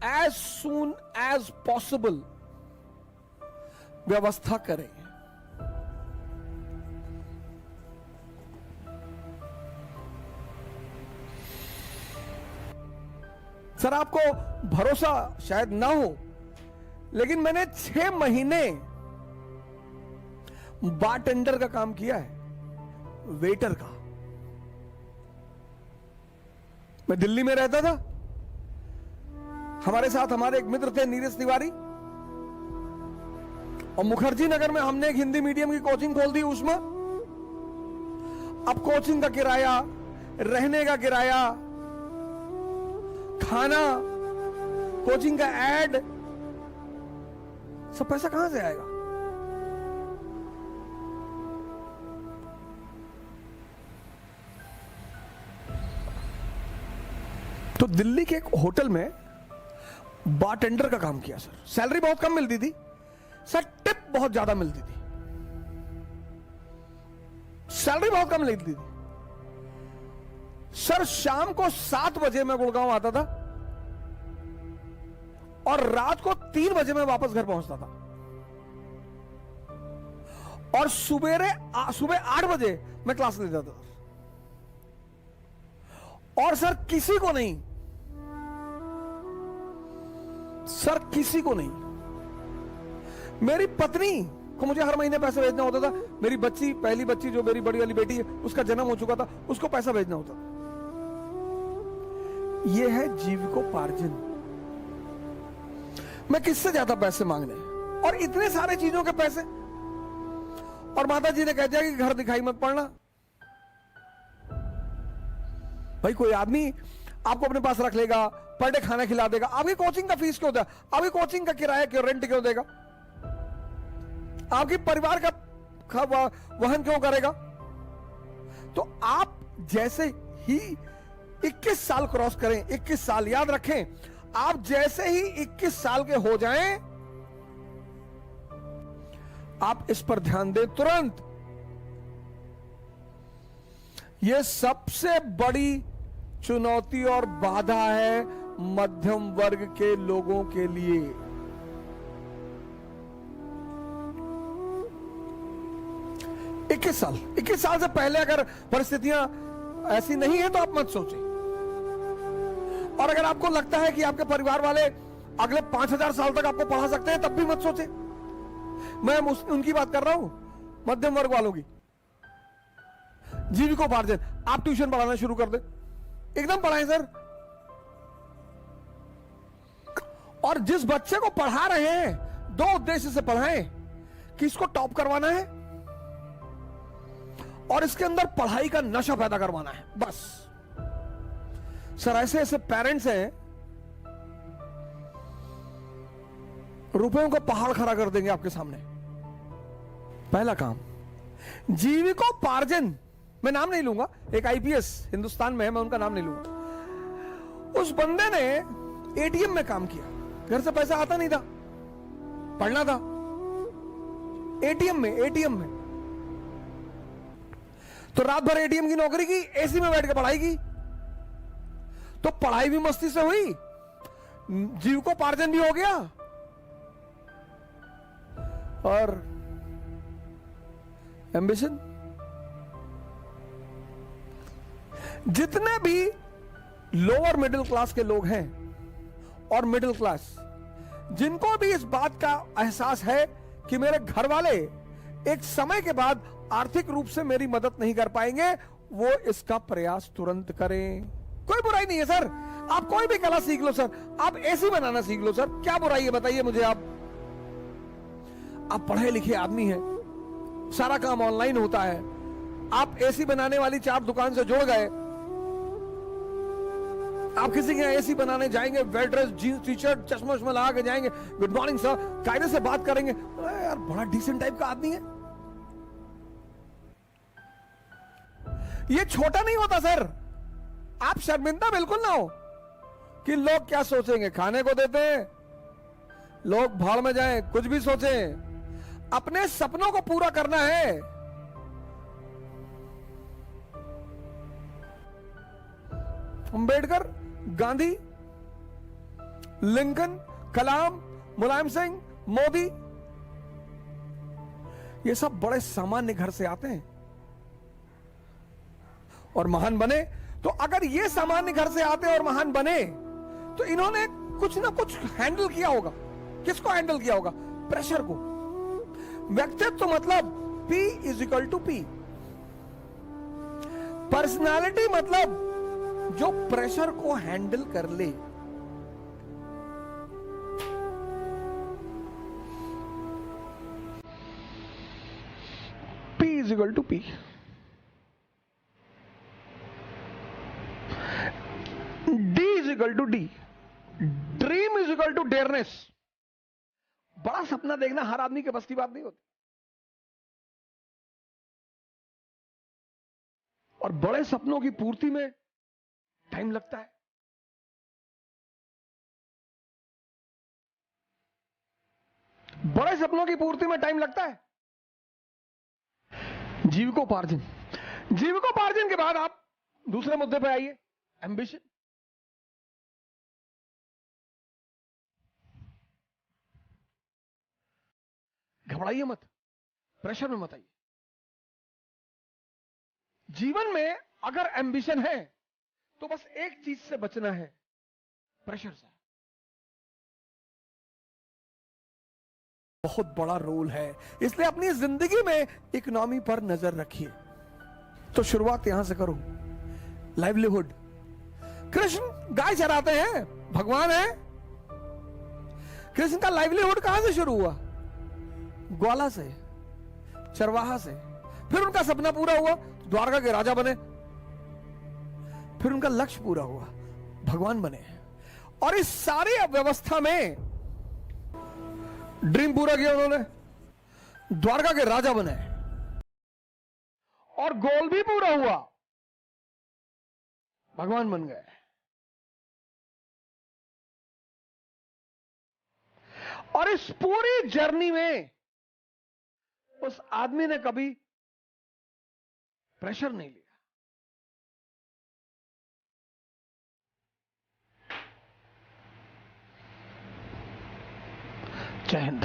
As soon as possible व्यवस्था करें। Sir आपको भरोसा शायद ना हो, लेकिन मैंने 6 महीने बारटेंडर का काम किया है, वेटर का। मैं दिल्ली में रहता था, हमारे साथ हमारे एक मित्र थे नीरज तिवारी, और मुखर्जी नगर में हमने एक हिंदी मीडियम की कोचिंग खोल दी उसमें। अब कोचिंग का किराया, रहने का किराया, खाना, कोचिंग का एड, सब पैसा कहां से आएगा? तो दिल्ली के एक होटल में बारटेंडर का काम किया सर। सैलरी बहुत कम मिलती थी सर, टिप बहुत ज्यादा मिलती थी। सैलरी बहुत कम मिलती थी सर। शाम को 7 बजे मैं गुड़गांव आता था और रात को 3 बजे मैं वापस घर पहुंचता था, और सुबह 8 बजे मैं क्लास लेता था। और सर किसी को नहीं, सर किसी को नहीं, मेरी पत्नी को मुझे हर महीने पैसा भेजना होता था। मेरी बच्ची, पहली बच्ची जो मेरी बड़ी वाली बेटी है, उसका जन्म हो चुका था, उसको पैसा भेजना होता था। यह है जीविकोपार्जन। मैं किससे ज्यादा पैसे मांगने, और इतने सारे चीजों के पैसे। और माता जी ने कह दिया कि घर दिखाई मत पड़ना। भाई कोई आदमी आपको अपने पास रख लेगा, पर डे खाना खिला देगा, आपकी कोचिंग का फीस क्यों देगा? आपकी कोचिंग का किराया क्यों, रेंट क्यों देगा? आपकी परिवार का वहन क्यों करेगा? तो आप जैसे ही 21 साल क्रॉस करें, 21 साल याद रखें, आप जैसे ही 21 साल के हो जाएं, आप इस पर ध्यान दें तुरंत। यह सबसे बड़ी चुनौती और बाधा है मध्यम वर्ग के लोगों के लिए। इक्कीस साल से पहले अगर परिस्थितियां ऐसी नहीं है तो आप मत सोचें। और अगर आपको लगता है कि आपके परिवार वाले अगले 5000 साल तक आपको पढ़ा सकते हैं, तब भी मत सोचें। मैं उनकी बात कर रहा हूं, मध्यम वर्ग वालों की। जीविकोपार्जन, आप ट्यूशन पढ़ाना शुरू कर दें, एकदम पढ़ाएं सर। और जिस बच्चे को पढ़ा रहे हैं, 2 उद्देश्य से पढ़ाएं कि इसको टॉप करवाना है और इसके अंदर पढ़ाई का नशा पैदा करवाना है, बस। सर ऐसे ऐसे पेरेंट्स हैं, रुपयों का पहाड़ खड़ा कर देंगे आपके सामने। पहला काम जीविकोपार्जन, मैं नाम नहीं लूंगा, एक आईपीएस हिंदुस्तान में है, मैं उनका नाम नहीं लूंगा। उस बंदे ने एटीएम में काम किया, घर से पैसा आता नहीं था, पढ़ना था, एटीएम में। तो रात भर एटीएम की नौकरी की, एसी में बैठ के पढ़ाई की। तो पढ़ाई भी मस्ती से हुई, जीविकोपार्जन भी हो गया, और एम्बिशन। जितने भी लोअर मिडिल क्लास के लोग हैं और मिडिल क्लास, जिनको भी इस बात का एहसास है कि मेरे घर वाले एक समय के बाद आर्थिक रूप से मेरी मदद नहीं कर पाएंगे, वो इसका प्रयास तुरंत करें। कोई बुराई नहीं है सर, आप कोई भी कला सीख लो सर, आप एसी बनाना सीख लो सर, क्या बुराई है बताइए मुझे। आप पढ़े लिखे आदमी हैं, सारा काम ऑनलाइन होता है, आप एसी बनाने वाली 4 दुकान से जुड़ गए, आप किसी के यहाँ एसी बनाने जाएंगे, well dress, jeans T shirt, चश्मा उश्मा लगा के जाएंगे, गुड मॉर्निंग सर, कायदे से बात करेंगे, यार बड़ा डिसेंट टाइप का आदमी है। ये छोटा नहीं होता सर, आप शर्मिंदा बिल्कुल ना हो कि लोग क्या सोचेंगे। खाने को देते हैं, लोग भाड़ में जाएं, कुछ भी सोचें, अपने सपनों को पूरा करना है। अंबेडकर, गांधी, लिंकन, कलाम, मुलायम सिंह, मोदी, ये सब बड़े सामान्य घर से आते हैं और महान बने। तो अगर ये सामान्य घर से आते और महान बने तो इन्होंने कुछ ना कुछ हैंडल किया होगा। किसको हैंडल किया होगा? प्रेशर को। व्यक्तित्व तो मतलब P = P। पर्सनालिटी मतलब जो प्रेशर को हैंडल कर ले। P = P। D = D। Dream = dearness. बड़ा सपना देखना हर आदमी के बस की बात नहीं होती, और बड़े सपनों की पूर्ति में टाइम लगता है। बड़े सपनों की पूर्ति में टाइम लगता है। जीविकोपार्जन। जीविकोपार्जन के बाद आप दूसरे मुद्दे पे आइए, एम्बिशन। घबराइए मत, प्रेशर में मत आइए। जीवन में अगर एम्बिशन है तो बस एक चीज से बचना है, प्रेशर से। बहुत बड़ा रोल है, इसलिए अपनी जिंदगी में इकोनॉमी पर नजर रखिए। तो शुरुआत यहां से करो। लाइवलीहुड। कृष्ण गाय चराते हैं, भगवान है। कृष्ण का लाइवलीहुड कहां से शुरू हुआ? ग्वाला से, चरवाहा से। फिर उनका सपना पूरा हुआ, द्वारका के राजा बने। फिर उनका लक्ष्य पूरा हुआ, भगवान बने। और इस सारी व्यवस्था में ड्रीम पूरा किया उन्होंने, द्वारका के राजा बने। और गोल भी पूरा हुआ, भगवान बन गए। और इस पूरी जर्नी में उस आदमी ने कभी प्रेशर नहीं लिया। जय हिंद।